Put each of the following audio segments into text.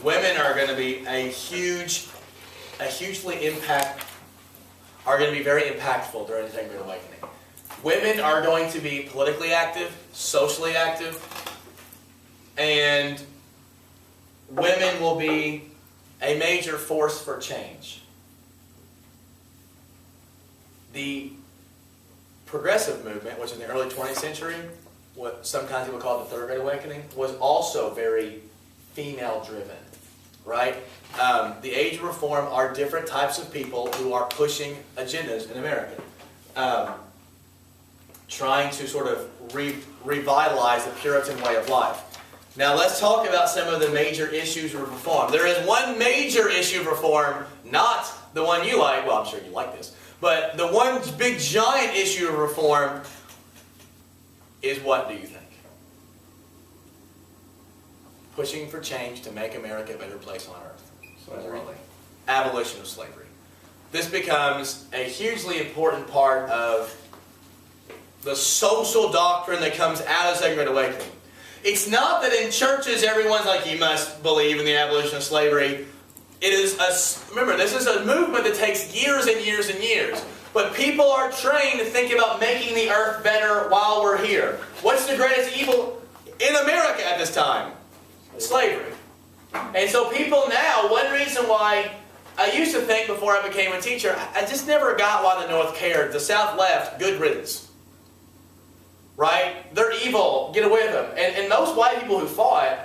Women are going to be are going to be very impactful during the Second Great Awakening. Women are going to be politically active, socially active, and women will be a major force for change. The progressive movement, which in the early 20th century, what sometimes people call the Third Great Awakening, was also very female-driven, right? The Age of Reform are different types of people who are pushing agendas in America, trying to sort of revitalize the Puritan way of life. Now let's talk about some of the major issues of reform. There is one major issue of reform, not the one you like, well I'm sure you like this, but the one big giant issue of reform is what do you think? Pushing for change to make America a better place on earth. Morally. Abolition of slavery. This becomes a hugely important part of the social doctrine that comes out of the Second Great Awakening. It's not that in churches everyone's like, you must believe in the abolition of slavery. It is remember, this is a movement that takes years and years and years. But people are trained to think about making the earth better while we're here. What's the greatest evil in America at this time? Slavery. And so people now, one reason why I used to think before I became a teacher, I just never got why the North cared. The South left, good riddance. Right? They're evil. Get away with them. And those white people who fought,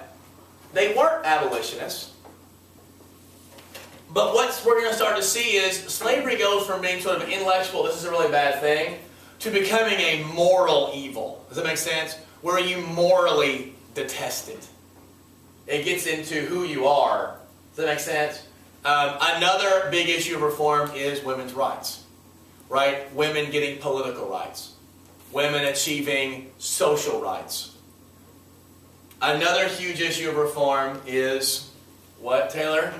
they weren't abolitionists. But what we're going to start to see is slavery goes from being sort of intellectual, this is a really bad thing, to becoming a moral evil. Does that make sense? Where you morally detest it. It gets into who you are. Does that make sense? Another big issue of reform is women's rights. Right? Women getting political rights. Women achieving social rights. Another huge issue of reform is what, Taylor?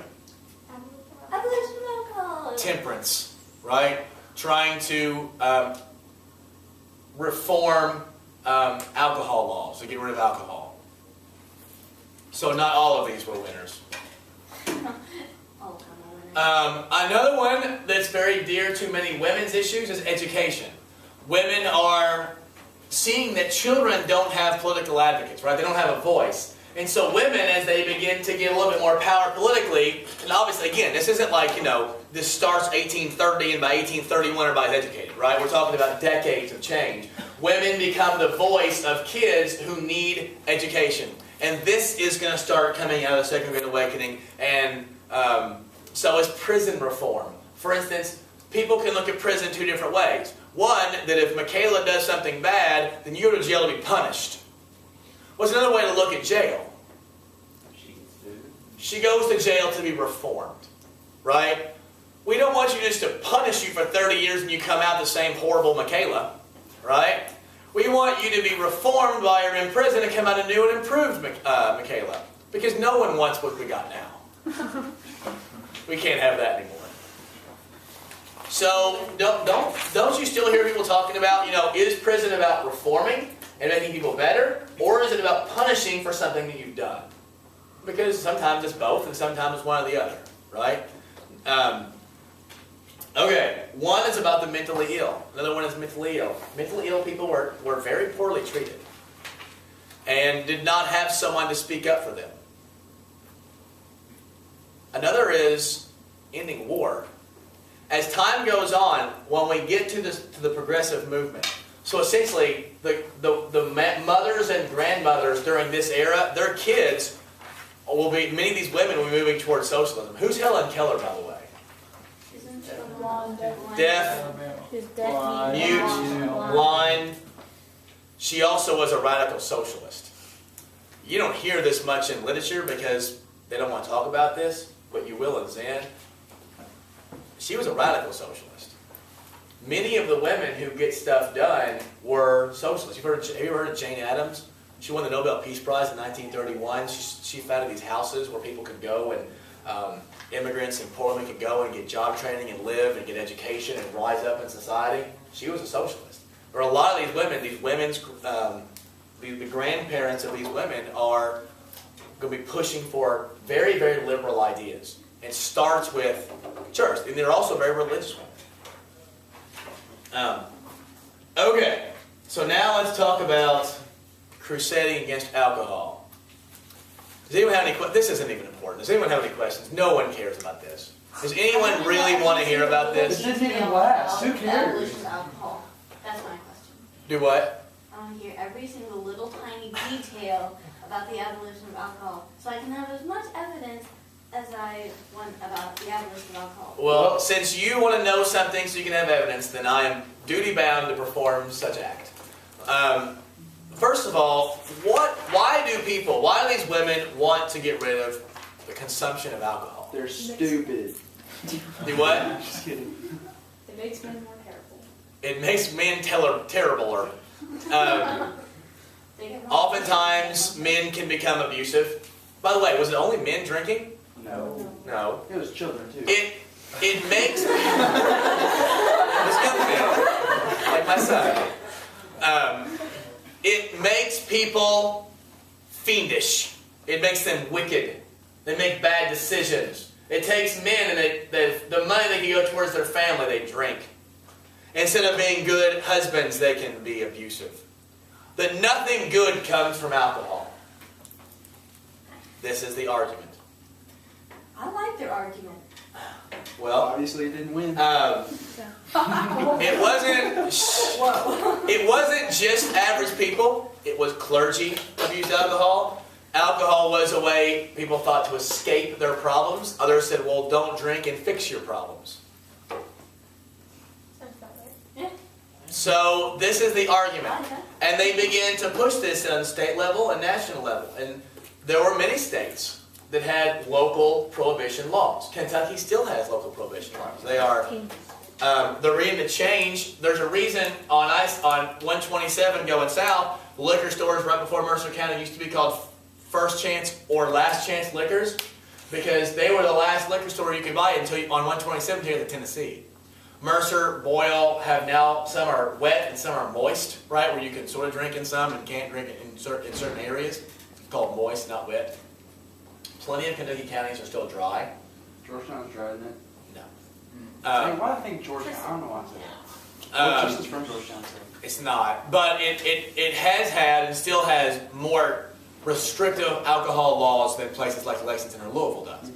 Abolition of alcohol. Temperance, right? Trying to reform alcohol laws, to get rid of alcohol. So not all of these were winners. Another one that's very dear to many women's issues is education. Women are seeing that children don't have political advocates, right? They don't have a voice. And so women, as they begin to get a little bit more power politically, and obviously, again, this isn't like, this starts 1830 and by 1831 everybody's educated, right? We're talking about decades of change. Women become the voice of kids who need education. And this is going to start coming out of the Second Great Awakening. And so is prison reform. For instance, people can look at prison two different ways. One, that if Michaela does something bad, then you go to jail to be punished. What's another way to look at jail? She goes to jail to be reformed, right? We don't want you just to punish you for 30 years and you come out the same horrible Michaela, right? We want you to be reformed while you're in prison and come out a new and improved Michaela. Because no one wants what we got now. We can't have that anymore. So don't you still hear people talking about, is prison about reforming and making people better? Or is it about punishing for something that you've done? Because sometimes it's both and sometimes it's one or the other, right? Okay, one is about the mentally ill. Another one is mentally ill. Mentally ill people were very poorly treated and did not have someone to speak up for them. Another is ending war. As time goes on, when we get to the progressive movement, so essentially the mothers and grandmothers during this era, their kids will be, many of these women will be moving towards socialism. Who's Helen Keller, by the way? Deaf, mute, blind. She also was a radical socialist. You don't hear this much in literature because they don't want to talk about this, but you will in Zen. She was a radical socialist. Many of the women who get stuff done were socialists. Have you ever heard of Jane Addams? She won the Nobel Peace Prize in 1931. She founded these houses where people could go and immigrants in Portland could go and get job training and live and get education and rise up in society. She was a socialist. There are a lot of these women, the grandparents of these women are going to be pushing for very, very liberal ideas. It starts with church, and they're also very religious women. Okay, so now let's talk about crusading against alcohol. Does anyone have any questions? This isn't even important. Does anyone have any questions? No one cares about this. Does anyone really want to hear about This this? didn't even last. Who The cares? abolition of alcohol. That's my question. Do what? I want to hear every single little tiny detail about the abolition of alcohol, so I can have as much evidence as I want about the abolition of alcohol. Well, since you want to know something so you can have evidence, then I am duty-bound to perform such act. First of all, why do these women want to get rid of the consumption of alcohol? They're stupid. Do what? Just kidding. It makes men more terrible. It makes men terribler. They get wrong. Oftentimes, men can become abusive. By the way, was it only men drinking? No. No. It was children too. It makes it was young men, like my son. It makes people fiendish. It makes them wicked. They make bad decisions. It takes men and the money they can go towards their family, they drink. Instead of being good husbands, they can be abusive. That nothing good comes from alcohol. This is the argument. I like their argument. Well, Obviously, it didn't win. it wasn't just average people. It was clergy abused alcohol. Alcohol was a way people thought to escape their problems. Others said, well, don't drink and fix your problems. Sounds about right. Yeah. So this is the argument. I know. And they began to push this on state level and national level. And there were many states that had local prohibition laws. Kentucky still has local prohibition laws. They are, they're reading to change. There's a reason on 127 going south, liquor stores right before Mercer County used to be called First Chance or Last Chance Liquors, because they were the last liquor store you could buy until on 127 here in Tennessee. Mercer, Boyle have now, some are wet and some are moist, right, where you can sort of drink in some and can't drink it in certain areas. It's called moist, not wet. Plenty of Kentucky counties are still dry. Georgetown's dry, isn't it? No. Hey, why do I think Georgetown? I don't know why I said that. What is from Georgetown? So. It's not, but it has had and still has more restrictive alcohol laws than places like Lexington or Louisville does.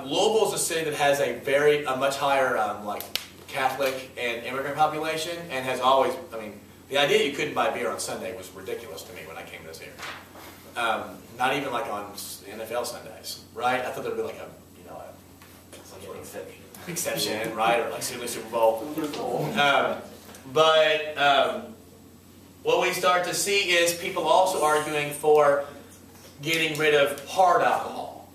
Louisville is a city that has a much higher like Catholic and immigrant population, and has always, I mean, the idea you couldn't buy beer on Sunday was ridiculous to me when I came to this area. Not even like on NFL Sundays, right? I thought there'd be like some sort of exception, right? Or like Super Bowl. What we start to see is people also arguing for getting rid of hard alcohol,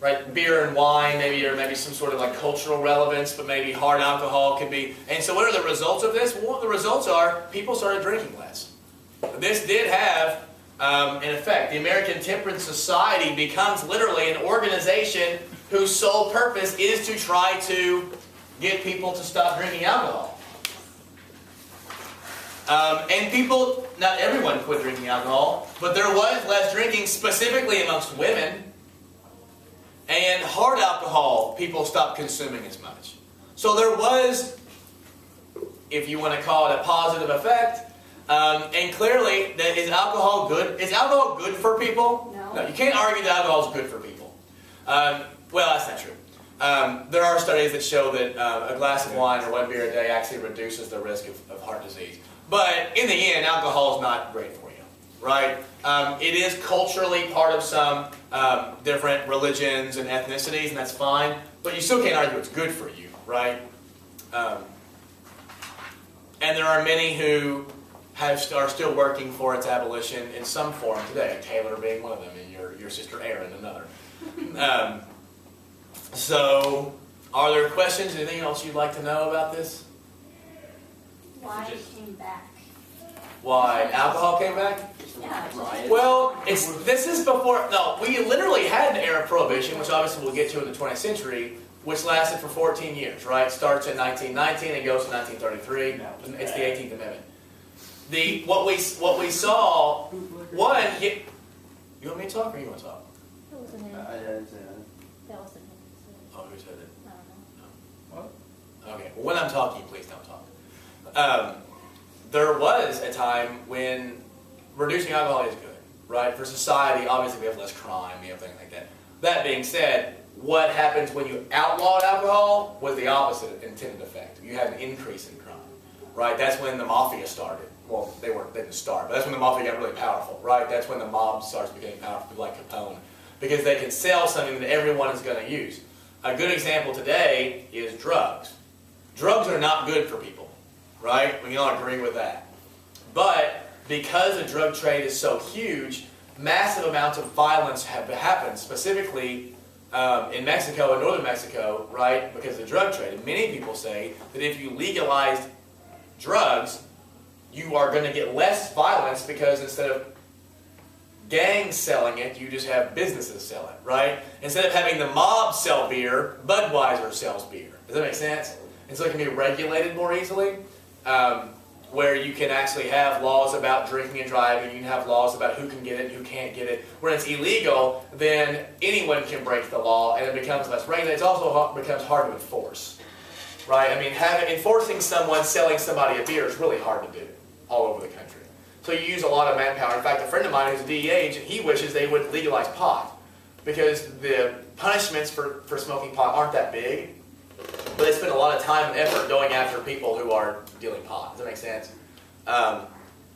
right? Beer and wine, maybe some sort of like cultural relevance, but maybe hard alcohol could be. And so, what are the results of this? Well, the results are people started drinking less. This did have an effect. The American Temperance Society becomes literally an organization whose sole purpose is to try to get people to stop drinking alcohol. And people, not everyone quit drinking alcohol, but there was less drinking specifically amongst women. And hard alcohol, people stopped consuming as much. So there was, if you want to call it a positive effect, and clearly, is alcohol good? Is alcohol good for people? No. You can't argue that alcohol is good for people. Well, that's not true. There are studies that show that a glass of wine or one beer a day actually reduces the risk of heart disease. But in the end, alcohol is not great for you, right? It is culturally part of some different religions and ethnicities, and that's fine. But you still can't argue it's good for you, right? And there are many who are still working for its abolition in some form today. Taylor being one of them, and your sister Erin another. So, are there questions? Anything else you'd like to know about this? Why it came back? Why alcohol came back? Yeah. Riot. Well, this is before. No, we literally had an era of prohibition, which obviously we'll get to in the 20th century, which lasted for 14 years. Right, it starts in 1919 and goes to 1933. It's the 18th Amendment. What we saw. One, you want me to talk or you want to talk? wasn't him. I didn't say that. That wasn't him. So, Oh, who said it? I don't know. What? Okay, well, when I'm talking, please don't talk. There was a time when reducing alcohol is good, right? For society, obviously we have less crime, we have things like that. That being said, what happens when you outlawed alcohol was the opposite intended effect. You had an increase in crime, right? That's when the mafia started. Well, they didn't start, but that's when the mafia got really powerful, right? That's when the mob starts becoming powerful, people like Capone, because they can sell something that everyone is going to use. A good example today is drugs. Drugs are not good for people, right? We can all agree with that. But because the drug trade is so huge, massive amounts of violence have happened, specifically in Mexico and northern Mexico, right? Because of the drug trade. And many people say that if you legalized drugs, you are going to get less violence because instead of gangs selling it, you just have businesses sell it, right? Instead of having the mob sell beer, Budweiser sells beer. Does that make sense? And so it can be regulated more easily, where you can actually have laws about drinking and driving, you can have laws about who can get it and who can't get it. When it's illegal, then anyone can break the law and it becomes less regulated. It also becomes hard to enforce, right? I mean, enforcing someone selling somebody a beer is really hard to do all over the country. So you use a lot of manpower. In fact, a friend of mine who's a DEA agent, he wishes they would legalize pot because the punishments for smoking pot aren't that big. But they spend a lot of time and effort going after people who are dealing pot. Does that make sense?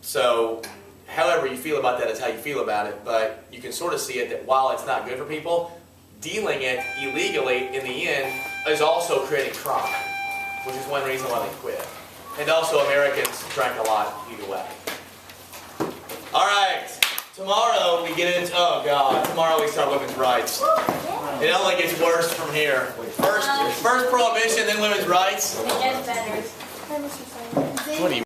So, however you feel about that is how you feel about it. But you can sort of see it that while it's not good for people, dealing it illegally in the end is also creating crime, which is one reason why they quit. And also Americans drank a lot either way. All right. Tomorrow we get into, oh God, tomorrow we start women's rights. It only gets worse from here. First prohibition, then women's rights. It gets better. Hi, Mr. Simon. What do you